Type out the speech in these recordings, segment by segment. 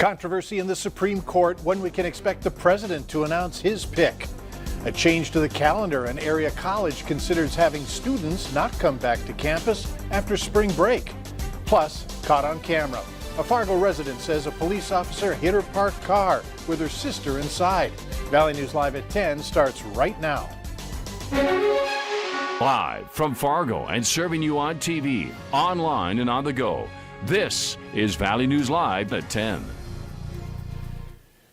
Controversy in the Supreme Court when we can expect the president to announce his pick. A change to the calendar. An area college considers having students not come back to campus after spring break. Plus, caught on camera. A Fargo resident says a police officer hit her parked car with her sister inside. Valley News Live at 10 starts right now. Live from Fargo and serving you on TV, online, and on the go. This is Valley News Live at 10.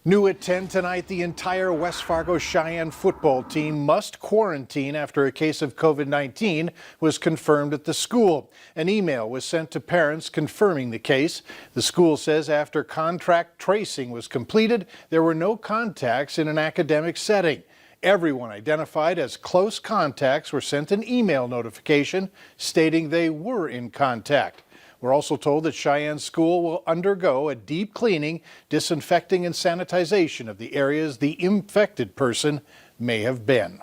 New at 10 tonight, the entire West Fargo Cheyenne football team must quarantine after a case of COVID-19 was confirmed at the school. An email was sent to parents confirming the case. The school says after contact tracing was completed, there were no contacts in an academic setting. Everyone identified as close contacts were sent an email notification stating they were in contact. We're also told that Cheyenne School will undergo a deep cleaning, disinfecting, and sanitization of the areas the infected person may have been.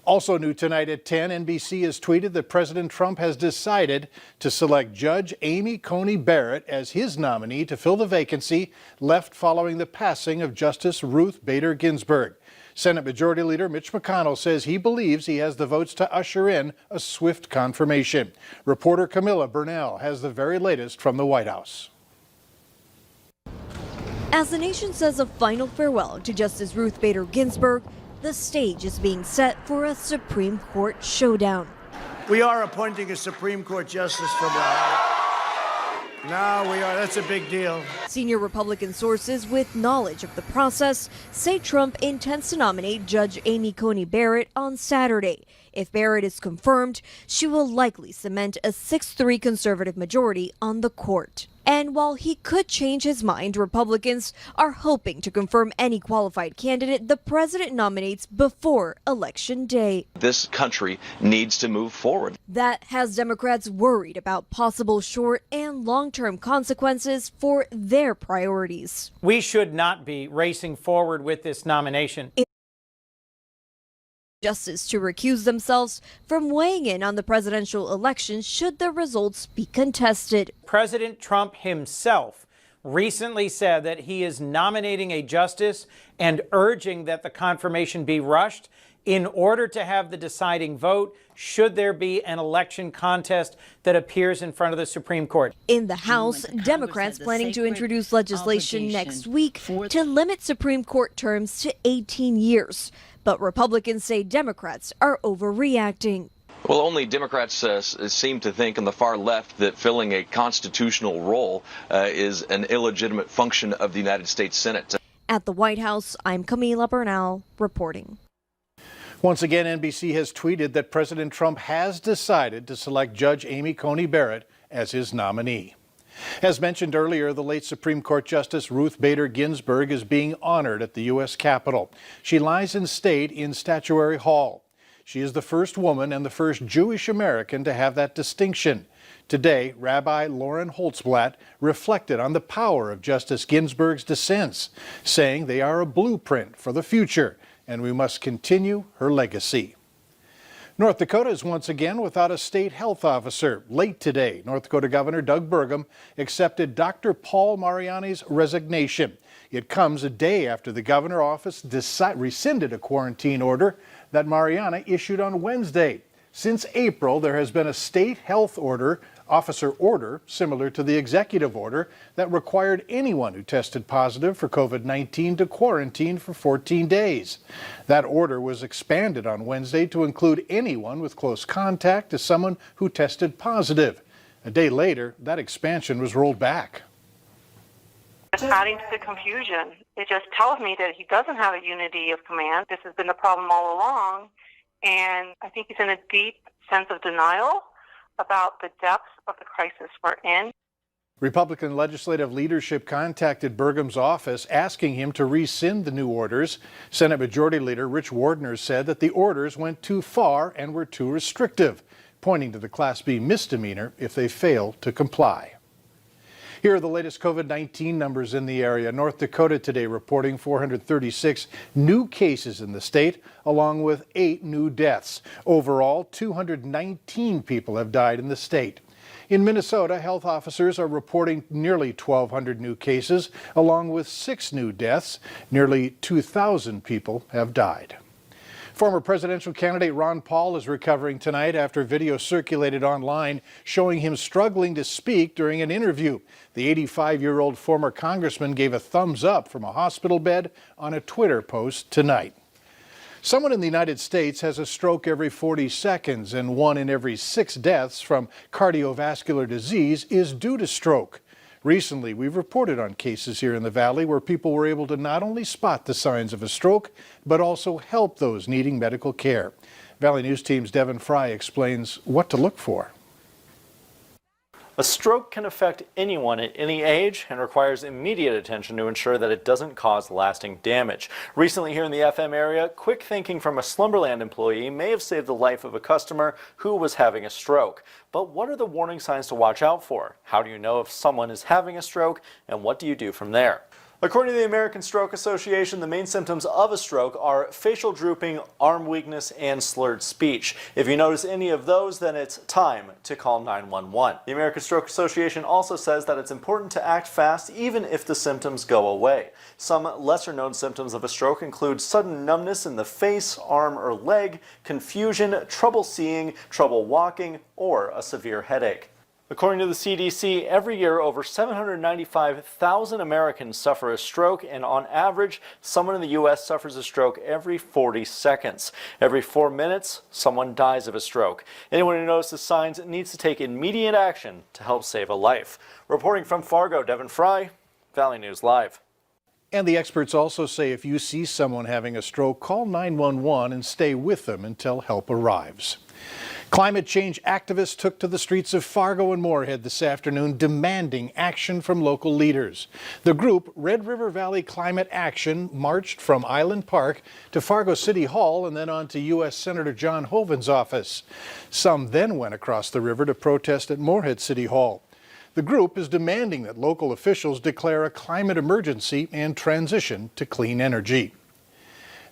Also new tonight at 10, NBC has tweeted that President Trump has decided to select Judge Amy Coney Barrett as his nominee to fill the vacancy left following the passing of Justice Ruth Bader Ginsburg. Senate Majority Leader Mitch McConnell says he believes he has the votes to usher in a swift confirmation. Reporter Camilla Burnell has the very latest from the White House. As the nation says a final farewell to Justice Ruth Bader Ginsburg, the stage is being set for a Supreme Court showdown. We are appointing a Supreme Court justice from Ohio. No, we are. That's a big deal. Senior Republican sources with knowledge of the process say Trump intends to nominate Judge Amy Coney Barrett on Saturday. If Barrett is confirmed, she will likely cement a 6-3 conservative majority on the court. And while he could change his mind, Republicans are hoping to confirm any qualified candidate the president nominates before Election Day. This country needs to move forward. That has Democrats worried about possible short and long-term consequences for their priorities. We should not be racing forward with this nomination. Justice to recuse themselves from weighing in on the presidential election should the results be contested. President Trump himself recently said that he is nominating a justice and urging that the confirmation be rushed in order to have the deciding vote should there be an election contest that appears in front of the Supreme Court. In the House, Democrats planning to introduce legislation next week to limit Supreme Court terms to 18 years. But Republicans say Democrats are overreacting. Well, only Democrats seem to think on the far left that filling a constitutional role is an illegitimate function of the United States Senate. At the White House, I'm Camila Burnell reporting. Once again, NBC has tweeted that President Trump has decided to select Judge Amy Coney Barrett as his nominee. As mentioned earlier, the late Supreme Court Justice Ruth Bader Ginsburg is being honored at the U.S. Capitol. She lies in state in Statuary Hall. She is the first woman and the first Jewish American to have that distinction. Today, Rabbi Lauren Holtzblatt reflected on the power of Justice Ginsburg's dissents, saying they are a blueprint for the future, and we must continue her legacy. North Dakota is once again without a state health officer. Late today, North Dakota Governor Doug Burgum accepted Dr. Paul Mariani's resignation. It comes a day after the governor's office rescinded a quarantine order that Mariani issued on Wednesday. Since April, there has been a state health officer order similar to the executive order that required anyone who tested positive for COVID-19 to quarantine for 14 days. That order was expanded on Wednesday to include anyone with close contact to someone who tested positive. A day later, that expansion was rolled back. It's adding to the confusion. It just tells me that he doesn't have a unity of command. This has been the problem all along, and I think he's in a deep sense of denial about the depth of the crisis we're in. Republican legislative leadership contacted Burgum's office asking him to rescind the new orders. Senate Majority Leader Rich Wardner said that the orders went too far and were too restrictive, pointing to the Class B misdemeanor if they fail to comply. Here are the latest COVID-19 numbers in the area. North Dakota today reporting 436 new cases in the state, along with 8 new deaths. Overall, 219 people have died in the state. In Minnesota, health officers are reporting nearly 1,200 new cases, along with 6 new deaths. Nearly 2,000 people have died. Former presidential candidate Ron Paul is recovering tonight after video circulated online showing him struggling to speak during an interview. The 85-year-old former congressman gave a thumbs up from a hospital bed on a Twitter post tonight. Someone in the United States has a stroke every 40 seconds, and 1 in every 6 deaths from cardiovascular disease is due to stroke. Recently, we've reported on cases here in the Valley where people were able to not only spot the signs of a stroke, but also help those needing medical care. Valley News Team's Devin Fry explains what to look for. A stroke can affect anyone at any age and requires immediate attention to ensure that it doesn't cause lasting damage. Recently here in the FM area, quick thinking from a Slumberland employee may have saved the life of a customer who was having a stroke. But what are the warning signs to watch out for? How do you know if someone is having a stroke, and what do you do from there? According to the American Stroke Association, the main symptoms of a stroke are facial drooping, arm weakness, and slurred speech. If you notice any of those, then it's time to call 911. The American Stroke Association also says that it's important to act fast even if the symptoms go away. Some lesser-known symptoms of a stroke include sudden numbness in the face, arm, or leg, confusion, trouble seeing, trouble walking, or a severe headache. According to the CDC, every year over 795,000 Americans suffer a stroke, and on average, someone in the U.S. suffers a stroke every 40 seconds. Every 4 minutes, someone dies of a stroke. Anyone who notices signs needs to take immediate action to help save a life. Reporting from Fargo, Devin Fry, Valley News Live. And the experts also say if you see someone having a stroke, call 911 and stay with them until help arrives. Climate change activists took to the streets of Fargo and Moorhead this afternoon demanding action from local leaders. The group, Red River Valley Climate Action, marched from Island Park to Fargo City Hall and then on to U.S. Senator John Hoeven's office. Some then went across the river to protest at Moorhead City Hall. The group is demanding that local officials declare a climate emergency and transition to clean energy.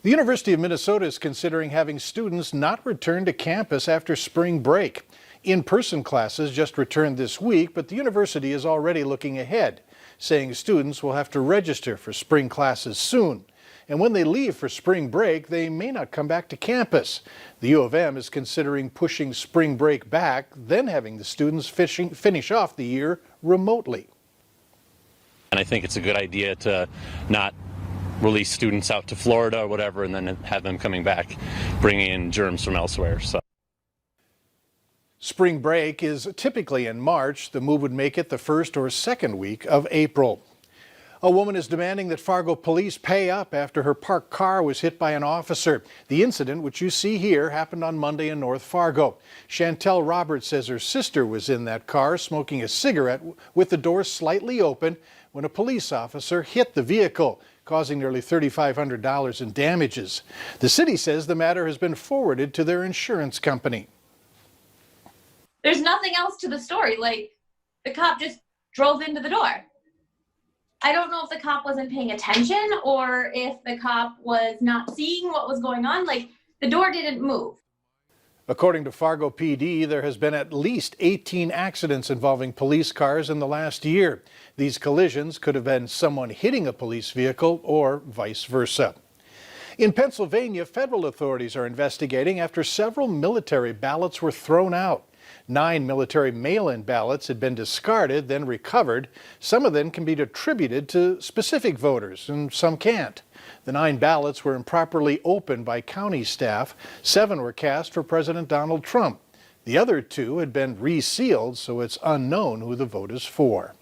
The University of Minnesota is considering having students not return to campus after spring break. In-person classes just returned this week, but the university is already looking ahead, saying students will have to register for spring classes soon. And when they leave for spring break, they may not come back to campus. The U of M is considering pushing spring break back, then having the students finish off the year remotely. And I think it's a good idea to not release students out to Florida or whatever and then have them coming back bringing in germs from elsewhere. So spring break is typically in March. The move would make it the first or second week of April. A woman is demanding that Fargo police pay up after her parked car was hit by an officer. The incident, which you see here, happened on Monday in North Fargo. Chantel Roberts says her sister was in that car smoking a cigarette with the door slightly open when a police officer hit the vehicle, causing nearly $3,500 in damages. The city says the matter has been forwarded to their insurance company. There's nothing else to the story. Like, the cop just drove into the door. I don't know if the cop wasn't paying attention or if the cop was not seeing what was going on. Like, the door didn't move. According to Fargo PD, there has been at least 18 accidents involving police cars in the last year. These collisions could have been someone hitting a police vehicle or vice versa. In Pennsylvania, federal authorities are investigating after several military ballots were thrown out. 9 military mail-in ballots had been discarded, then recovered. Some of them can be attributed to specific voters, and some can't. The 9 ballots were improperly opened by county staff. 7 were cast for President Donald Trump. The other 2 had been resealed, so it's unknown who the vote is for.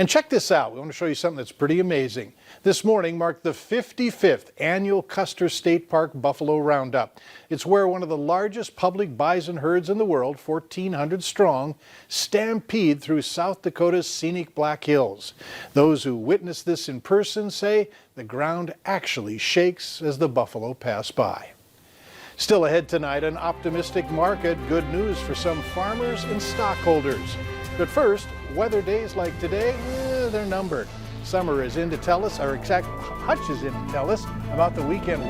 And check this out. We want to show you something that's pretty amazing. This morning marked the 55th annual Custer State Park Buffalo Roundup. It's where one of the largest public bison herds in the world, 1,400 strong, stampede through South Dakota's scenic Black Hills. Those who witnessed this in person say the ground actually shakes as the buffalo pass by. Still ahead tonight, an optimistic market. Good news for some farmers and stockholders. But first, weather days like today, they're numbered. Summer is in to tell us, or exact Hutch is in to tell us about the weekend.